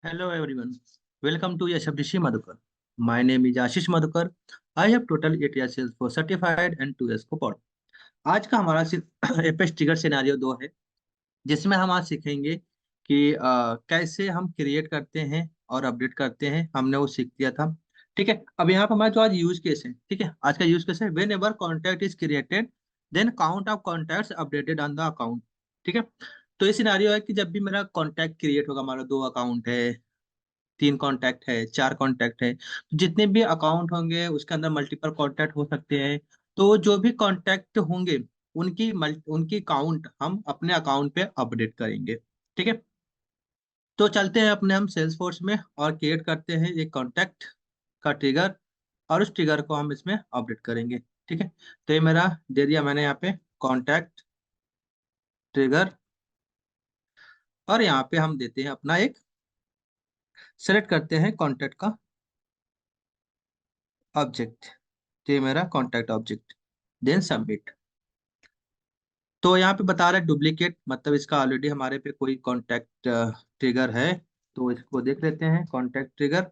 Hello everyone. Welcome to SFDC Madhukar. My name is Ashish Madhukar. I have total 8 years for certified and 2 years for आज का हमारा apex trigger scenario 2 है, जिसमें हम आज सीखेंगे कि कैसे हम क्रिएट करते हैं और अपडेट करते हैं। हमने वो सीख लिया था। ठीक है, अब यहाँ पर हमारा जो आज यूज केस है, ठीक है, आज का यूज केस है whenever contact is created then count of contacts updated on the account. ठीक है, तो ये सिनारियो है कि जब भी मेरा कॉन्टैक्ट क्रिएट होगा, हमारा 2 अकाउंट है, 3 कांटेक्ट है, 4 कांटेक्ट है, तो जितने भी अकाउंट होंगे उसके अंदर मल्टीपल कांटेक्ट हो सकते हैं। तो जो भी कांटेक्ट होंगे उनकी काउंट हम अपने अकाउंट पे अपडेट करेंगे। ठीक है, तो चलते हैं अपने हम सेल्स फोर्स में और क्रिएट करते हैं एक कांटेक्ट का ट्रिगर, और उस ट्रिगर को हम इसमें अपडेट करेंगे। ठीक है, तो ये मेरा दे दिया मैंने यहाँ पे कॉन्टैक्ट ट्रिगर, और यहाँ पे हम देते हैं अपना एक सेलेक्ट करते हैं कॉन्टैक्ट का ऑब्जेक्ट। तो ये मेरा कॉन्टैक्ट ऑब्जेक्ट, देन सबमिट। तो यहाँ पे बता रहा है डुप्लीकेट, मतलब इसका ऑलरेडी हमारे पे कोई कॉन्टैक्ट ट्रिगर है। तो इसको देख लेते हैं कॉन्टैक्ट ट्रिगर।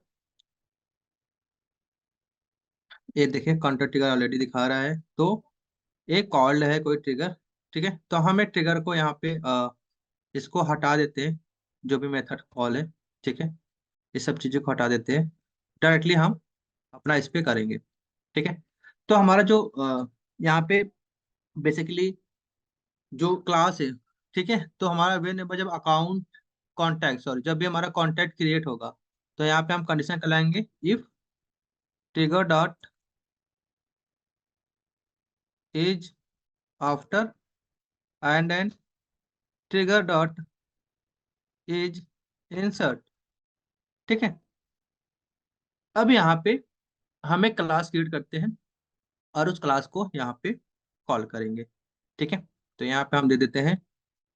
ये देखिए कॉन्टैक्ट ट्रिगर ऑलरेडी दिखा रहा है, तो एक कॉल्ड है कोई ट्रिगर। ठीक है, तो हमें ट्रिगर को यहाँ पे इसको हटा देते हैं, जो भी मेथड कॉल है। ठीक है, ये सब चीज़ों को हटा देते हैं, डायरेक्टली हम अपना इस पे करेंगे। ठीक है, तो हमारा जो यहाँ पे बेसिकली जो क्लास है, ठीक है, तो हमारा वेन जब अकाउंट कॉन्टैक्ट सॉरी जब भी हमारा कॉन्टैक्ट क्रिएट होगा, तो यहाँ पे हम कंडीशन चलाएंगे if trigger dot is after and trigger dot is insert. ठीक है, अब यहाँ पे हम एक क्लास क्रिएट करते हैं और उस क्लास को यहाँ पे कॉल करेंगे। ठीक है, तो यहाँ पे हम दे देते हैं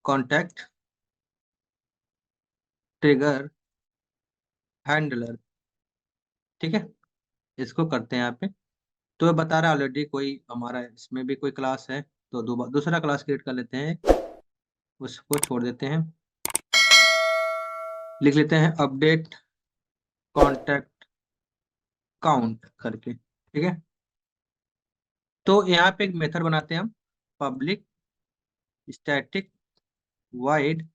कॉन्टैक्ट ट्रिगर हैंडलर। ठीक है, इसको करते हैं यहाँ पे। तो ये बता रहा है ऑलरेडी कोई हमारा इसमें भी कोई क्लास है, तो दूसरा क्लास क्रिएट कर लेते हैं, उसको छोड़ देते हैं। लिख लेते हैं अपडेट कॉन्टैक्ट काउंट करके। ठीक है, तो यहाँ पे एक मेथड बनाते हैं हम, public static wide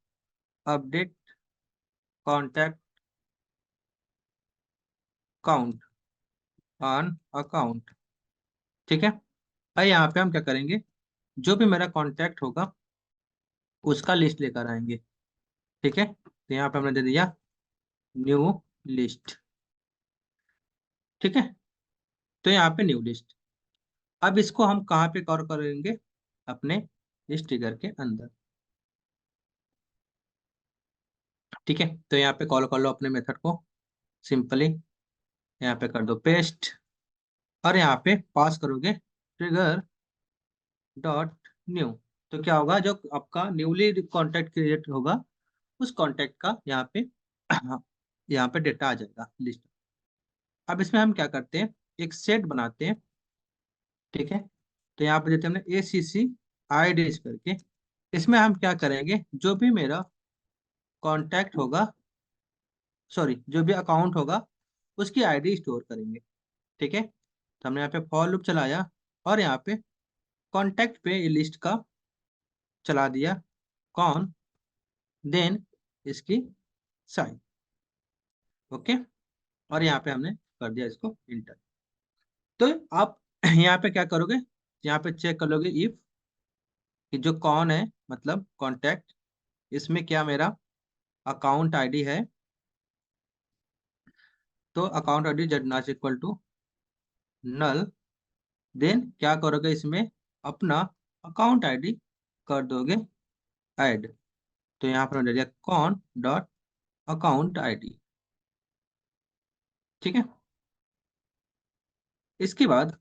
update contact count on account. ठीक है, और यहाँ पे हम क्या करेंगे, जो भी मेरा कॉन्टैक्ट होगा उसका लिस्ट लेकर आएंगे। ठीक है, तो यहाँ पे हमने दे दिया न्यू लिस्ट। ठीक है, तो यहाँ पे न्यू लिस्ट। अब इसको हम कहाँ पे कवर करेंगे, अपने इस ट्रिगर के अंदर। ठीक है, तो यहाँ पे कॉल कर लो अपने मेथड को सिंपली, यहाँ पे कर दो पेस्ट, और यहाँ पे पास करोगे ट्रिगर डॉट न्यू। तो क्या होगा, जो आपका न्यूली कॉन्टैक्ट क्रिएट होगा उस कॉन्टैक्ट का यहाँ पे यहाँ पे डेटा आ जाएगा लिस्ट। अब इसमें हम क्या करते हैं, एक सेट बनाते हैं। ठीक है, तो यहाँ पे देते हैं हमने ACC IDs करके। इसमें हम क्या करेंगे, जो भी मेरा कॉन्टैक्ट होगा, सॉरी जो भी अकाउंट होगा उसकी आईडी स्टोर करेंगे। ठीक है, तो हमने यहाँ पे फॉर लूप चलाया, और यहाँ पे कॉन्टैक्ट पे लिस्ट का चला दिया कौन, देन इसकी साइज। ओके, और यहाँ पे हमने कर दिया इसको इंटर। तो आप यहाँ पे क्या करोगे, यहाँ पे चेक कर लोगे इफ कि जो कौन है, मतलब कॉन्टैक्ट, इसमें क्या मेरा अकाउंट आईडी है। तो account ID Z not equal to null, then क्या करोगे, इसमें अपना अकाउंट आईडी कर दोगे ऐड। तो यहाँ पर हमने दिया कौन डॉट अकाउंट आईडी। ठीक है, इसके बाद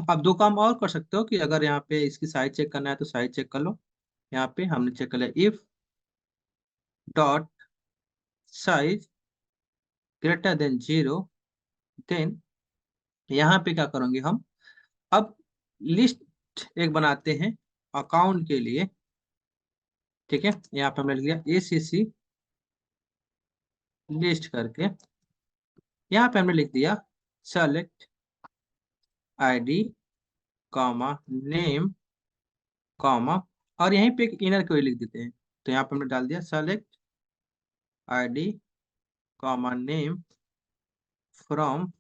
आप दो काम और कर सकते हो कि अगर यहाँ पे इसकी साइज चेक करना है तो साइज चेक कर लो। यहाँ पे हमने चेक कर लिया if dot size greater than 0, then यहाँ पे क्या करेंगे हम, अब लिस्ट एक बनाते हैं अकाउंट के लिए। ठीक है, यहाँ पे हमने लिख लिया ACC लिस्ट करके यहाँ पे हमने लिख दिया select ID comma name comma, और यहीं पे एक इनर क्वेरी लिख देते हैं। तो यहाँ पे हमने डाल दिया select ID comma name from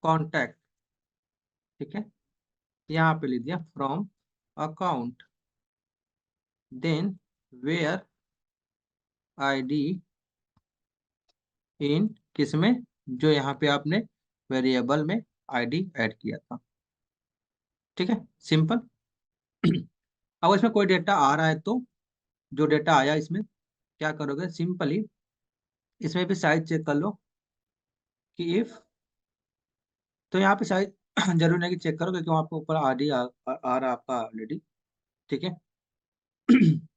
contact. ठीक है, यहाँ पे लिख दिया from account, then where ID in किसमें, जो यहाँ पे आपने वेरिएबल में आईडी ऐड किया था। ठीक है, सिंपल। अब इसमें कोई डेटा आ रहा है तो जो डेटा आया इसमें क्या करोगे, सिंपली इसमें भी साइज चेक कर लो कि इफ, तो यहाँ पे साइज जरूर नहीं कि चेक करो क्योंकि वहाँ पे ऊपर आईडी आ रहा है आपका ऑलरेडी। ठीक है।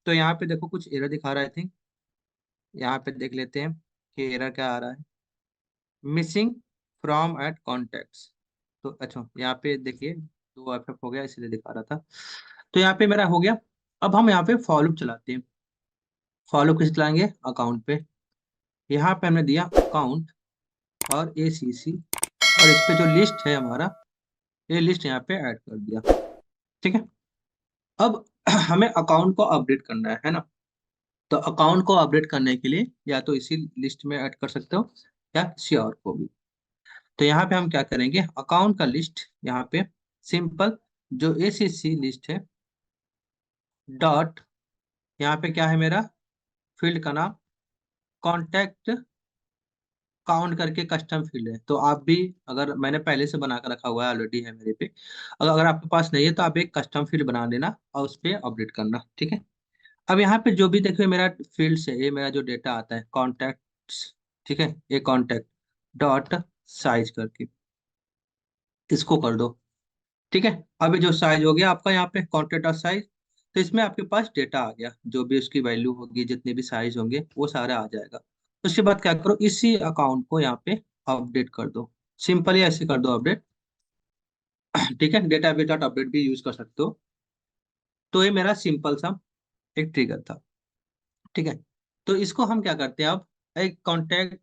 तो यहाँ पे देखो कुछ एरर दिखा रहा है, आई थिंक यहाँ पे देख लेते हैं कि एरर क्या आ रहा है। मिसिंग फ्रॉम एट कॉन्टेक्ट्स, तो अच्छा यहाँ पे देखिए दो एफ हो गया इसलिए दिखा रहा था। तो यहाँ पे मेरा हो गया। अब हम यहाँ पे फॉलो चलाते हैं। फॉलो किस चलाएंगे, अकाउंट पे। यहाँ पे हमने दिया अकाउंट और ACC, और इस पे जो लिस्ट है हमारा, ये लिस्ट यहाँ पे ऐड कर दिया। ठीक है। अब हमें अकाउंट को अपडेट करना है ना। तो अकाउंट को अपडेट करने के लिए या तो इसी लिस्ट में ऐड कर सकते हो या किसी और को भी। तो यहाँ पे हम क्या करेंगे, अकाउंट का लिस्ट यहाँ पे सिंपल जो ACC लिस्ट है डॉट, यहाँ पे क्या है मेरा फील्ड का नाम कॉन्टैक्ट काउंट करके कस्टम फील्ड है। तो आप भी, अगर मैंने पहले से बना कर रखा हुआ है ऑलरेडी है मेरे पे, अगर आपके पास नहीं है तो आप एक कस्टम फील्ड बना लेना और उस पर अपडेट करना। ठीक है। अब यहाँ पे जो भी देखिए मेरा फील्ड से ये मेरा जो डेटा आता है कॉन्टैक्ट्स, ठीक है, ये कॉन्टैक्ट डॉट साइज करके इसको कर दो। ठीक है। अभी जो साइज हो गया आपका यहाँ पे कॉन्टैक्ट डॉट साइज, तो इसमें आपके पास डेटा आ गया, जो भी उसकी वैल्यू होगी जितने भी साइज होंगे वो सारा आ जाएगा। उसके बाद क्या करो, इसी अकाउंट को यहाँ पे अपडेट कर दो। सिंपली ऐसे कर दो अपडेट। ठीक है, डेटा बेस डॉट अपडेट भी यूज कर सकते हो। तो ये मेरा सिंपल सा एक ट्रिगर था। ठीक है। तो इसको हम क्या करते हैं, अब एक कॉन्टैक्ट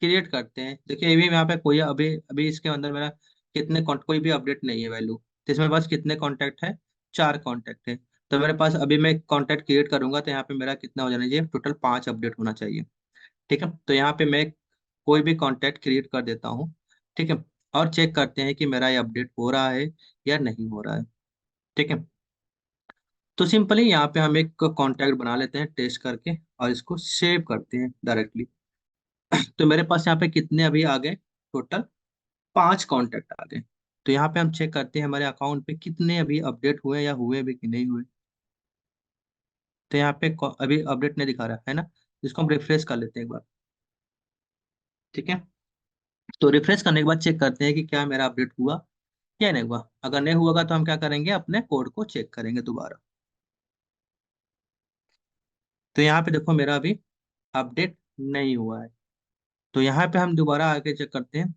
क्रिएट करते हैं। देखिए ये भी यहाँ पे कोई अभी अभी इसके अंदर मेरा कोई भी अपडेट नहीं है वैल्यू, तो इसमें बस कितने कॉन्टैक्ट है, 4 कॉन्टैक्ट है। तो मेरे पास अभी मैं कॉन्टैक्ट क्रिएट करूंगा तो यहाँ पे मेरा कितना हो जाना चाहिए, टोटल 5 अपडेट होना चाहिए। ठीक है। तो यहाँ पे मैं कोई भी कॉन्टैक्ट क्रिएट कर देता हूँ। ठीक है। और चेक करते हैं कि मेरा ये अपडेट हो रहा है या नहीं हो रहा है। ठीक है। तो सिंपली यहाँ पे हम एक कॉन्टैक्ट बना लेते हैं टेस्ट करके और इसको सेव करते हैं डायरेक्टली। तो मेरे पास यहाँ पे कितने अभी आ गए, टोटल 5 कॉन्टैक्ट आ गए। तो यहाँ पे हम चेक करते हैं हमारे अकाउंट पे कितने अभी अपडेट हुए या हुए भी कि नहीं हुए। तो यहाँ पे अभी अपडेट नहीं दिखा रहा है ना, इसको हम रिफ्रेश कर लेते हैं एक बार। ठीक है। तो रिफ्रेश करने के बाद चेक करते हैं कि क्या मेरा अपडेट हुआ या नहीं हुआ। अगर नहीं हुआ तो हम क्या करेंगे, अपने कोड को चेक करेंगे दोबारा। तो यहाँ पे देखो मेरा अभी अपडेट नहीं हुआ है। तो यहाँ पे हम दोबारा आके चेक करते हैं,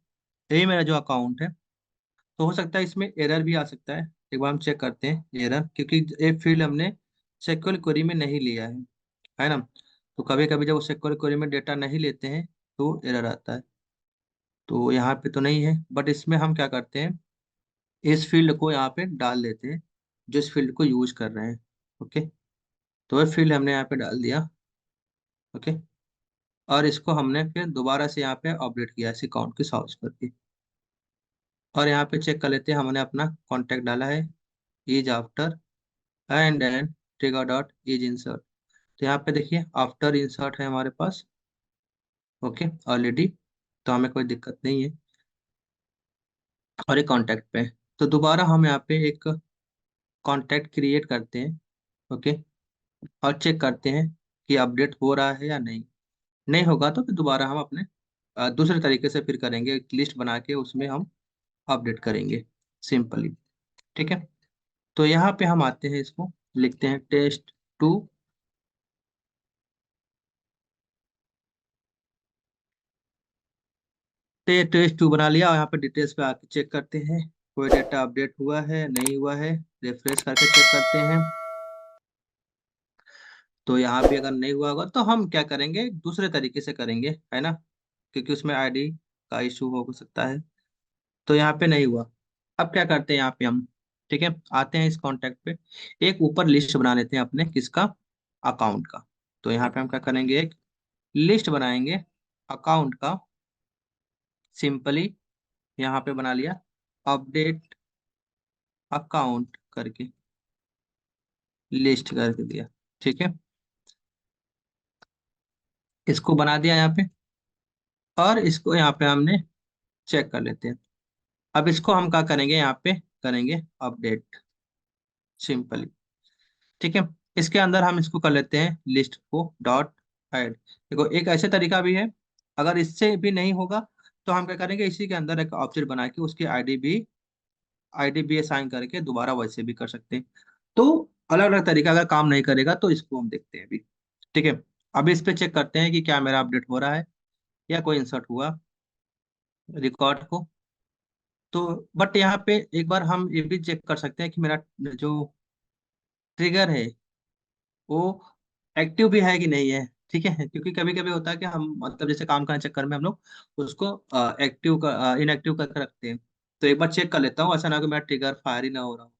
यही मेरा जो अकाउंट है। तो हो सकता है इसमें एरर भी आ सकता है, एक बार हम चेक करते हैं एरर, क्योंकि ये फील्ड हमने सेक्वल क्वेरी में नहीं लिया है ना। तो कभी कभी जब वो सेक्वल क्वेरी में डेटा नहीं लेते हैं तो एरर आता है। तो यहाँ पे तो नहीं है, बट इसमें हम क्या करते हैं, इस फील्ड को यहाँ पे डाल देते हैं जो इस फील्ड को यूज कर रहे हैं। ओके। तो ये फील्ड हमने यहाँ पे डाल दिया। ओके। और इसको हमने फिर दोबारा से यहाँ पे अपडेट किया इस अकाउंट के साथ करके। और यहाँ पे चेक कर लेते हैं, हमने अपना कॉन्टैक्ट डाला है is after and and trigger dot is insert. तो यहाँ पे देखिए आफ्टर इंसर्ट है हमारे पास। Okay, already. तो हमें कोई दिक्कत नहीं है। और एक कॉन्टैक्ट पे है। तो दोबारा हम यहाँ पे एक कॉन्टैक्ट क्रिएट करते हैं। ओके। और चेक करते हैं कि अपडेट हो रहा है या नहीं। नहीं होगा तो फिर दोबारा हम अपने दूसरे तरीके से फिर करेंगे, एक लिस्ट बना के उसमें हम अपडेट करेंगे सिंपली। ठीक है। तो यहाँ पे हम आते हैं, इसको लिखते हैं टेस्ट 2। टेस्ट 2 बना लिया और यहाँ पे डिटेल्स पे आके चेक करते हैं कोई डेटा अपडेट हुआ है नहीं हुआ है। रिफ्रेश करके चेक करते हैं। तो यहाँ भी अगर नहीं हुआ होगा तो हम क्या करेंगे, दूसरे तरीके से करेंगे, है ना, क्योंकि उसमें आईडी का इशू हो सकता है। तो यहाँ पे नहीं हुआ। अब क्या करते हैं यहाँ पे हम, ठीक है, आते हैं इस कॉन्टैक्ट पे, एक ऊपर लिस्ट बना लेते हैं अपने किसका, अकाउंट का। तो यहाँ पे हम क्या करेंगे, एक लिस्ट बनाएंगे अकाउंट का, सिंपली यहाँ पे बना लिया, अपडेट अकाउंट करके लिस्ट करके दिया, ठीक है, इसको बना दिया यहाँ पे। और इसको यहाँ पे हमने चेक कर लेते हैं। अब इसको हम क्या करेंगे, यहाँ पे करेंगे अपडेट, सिंपली, ठीक है। इसके अंदर हम इसको कर लेते हैं लिस्ट को डॉट ऐड। देखो एक ऐसे तरीका भी है, अगर इससे भी नहीं होगा तो हम क्या करेंगे, इसी के अंदर एक ऑब्जेक्ट बना के उसकी आईडी भी असाइन करके दोबारा वैसे भी कर सकते हैं। तो अलग अलग तरीका, अगर काम नहीं करेगा तो इसको हम देखते हैं अभी, ठीक है। अभी इस पे चेक करते हैं कि क्या मेरा अपडेट हो रहा है या कोई इंसर्ट हुआ रिकॉर्ड को। तो बट यहाँ पे एक बार हम ये भी चेक कर सकते हैं कि मेरा जो ट्रिगर है वो एक्टिव भी है कि नहीं है, ठीक है, क्योंकि कभी कभी होता है कि हम मतलब जैसे काम करने के चक्कर में हम लोग उसको एक्टिव का इनएक्टिव करके रखते हैं। तो एक बार चेक कर लेता हूँ, ऐसा ना हो कि मेरा ट्रिगर फायर ही ना हो रहा हो,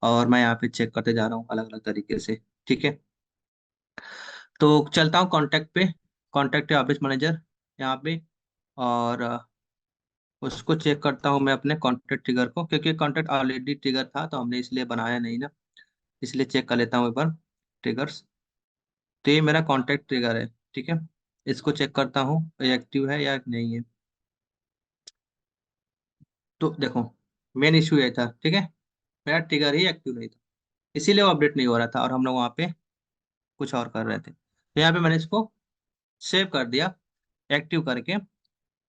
और मैं यहाँ पे चेक करते जा रहा हूँ अलग अलग तरीके से, ठीक है। तो चलता हूँ कॉन्टैक्ट पे, कॉन्टैक्ट ऑफिस मैनेजर यहाँ पे, और उसको चेक करता हूँ मैं अपने कॉन्टैक्ट ट्रिगर को, क्योंकि कॉन्टैक्ट ऑलरेडी ट्रिगर था तो हमने इसलिए बनाया नहीं ना, इसलिए चेक कर लेता हूँ एक बार ट्रिगर्स। तो ये मेरा कॉन्टैक्ट ट्रिगर है, ठीक है, इसको चेक करता हूँ ये एक्टिव है या नहीं है। तो देखो मेन इशू ये था, ठीक है, मेरा ट्रिगर ही एक्टिव नहीं था, इसीलिए वो अपडेट नहीं हो रहा था और हम लोग वहाँ पे कुछ और कर रहे थे। तो यहाँ पे मैंने इसको सेव कर दिया एक्टिव करके।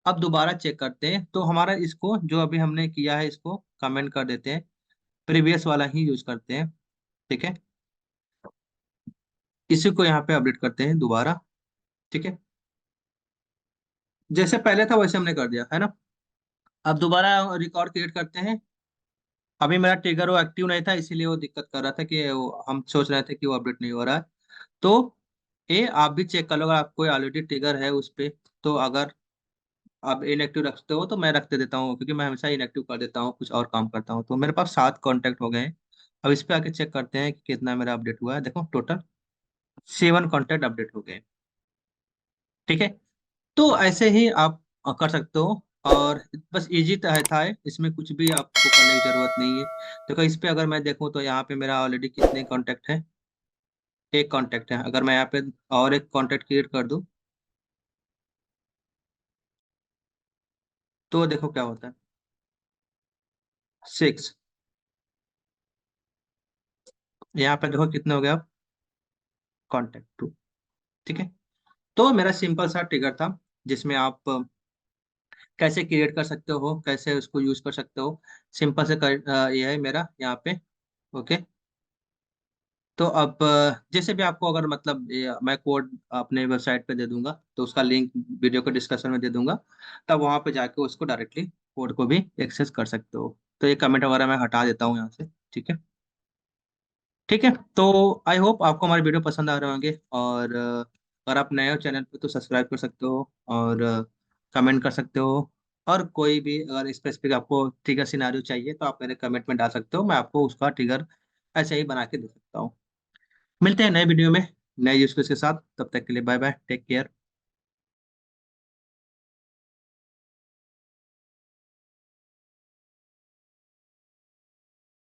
अब दोबारा चेक करते हैं, तो हमारा इसको जो अभी हमने किया है इसको कमेंट कर देते हैं, प्रीवियस वाला ही यूज करते हैं, ठीक है। इसी को यहाँ पे अपडेट करते हैं दोबारा, ठीक है, जैसे पहले था वैसे हमने कर दिया है ना। अब दोबारा रिकॉर्ड क्रिएट करते हैं। अभी मेरा ट्रिगर वो एक्टिव नहीं था, इसीलिए वो दिक्कत कर रहा था कि हम सोच रहे थे कि वो अपडेट नहीं हो रहा है। तो ये आप भी चेक कर लो, अगर आपको ऑलरेडी ट्रिगर है उस पे, तो अगर आप इनएक्टिव रखते हो तो मैं रखते देता हूँ, क्योंकि मैं हमेशा इनएक्टिव कर देता हूँ, कुछ और काम करता हूँ। तो मेरे पास 7 कांटेक्ट हो गए हैं। अब इस पे आके चेक करते हैं कि कितना मेरा अपडेट हुआ है। देखो टोटल 7 कांटेक्ट अपडेट हो गए, ठीक है। तो ऐसे ही आप कर सकते हो, और बस इजी था इसमें कुछ भी आपको करने की जरूरत नहीं है। देखो इस पे अगर मैं देखूं तो यहाँ पे मेरा ऑलरेडी कितने कांटेक्ट है, एक कांटेक्ट है। अगर मैं यहाँ पे और एक कांटेक्ट क्रिएट कर दूं तो देखो क्या होता है, 6। यहाँ पे देखो कितने हो गए अब, कांटेक्ट 2, ठीक है। तो मेरा सिंपल सा ट्रिगर था, जिसमें आप कैसे क्रिएट कर सकते हो, कैसे उसको यूज कर सकते हो, सिंपल से ये है मेरा यहाँ पे, ओके। तो अब जैसे भी आपको अगर मतलब मैं कोड अपने वेबसाइट पे दे दूंगा, तो उसका लिंक वीडियो के डिस्कशन में दे दूंगा, तब वहां पे जाके उसको डायरेक्टली कोड को भी एक्सेस कर सकते हो। तो ये कमेंट वगैरह मैं हटा देता हूँ यहाँ से, ठीक है। ठीक है, तो आई होप आपको हमारे वीडियो पसंद आ रहे होंगे, और अगर आप नए हो चैनल पे तो सब्सक्राइब कर सकते हो, और कमेंट कर सकते हो। और कोई भी अगर स्पेसिफिक आपको ट्रिगर सिनारियो चाहिए तो आप मेरे कमेंट में डाल सकते हो, मैं आपको उसका ट्रिगर ऐसे ही बना के दे सकता हूँ। मिलते हैं नए वीडियो में नए यूज केस के साथ, तब तक के लिए बाय बाय, टेक केयर।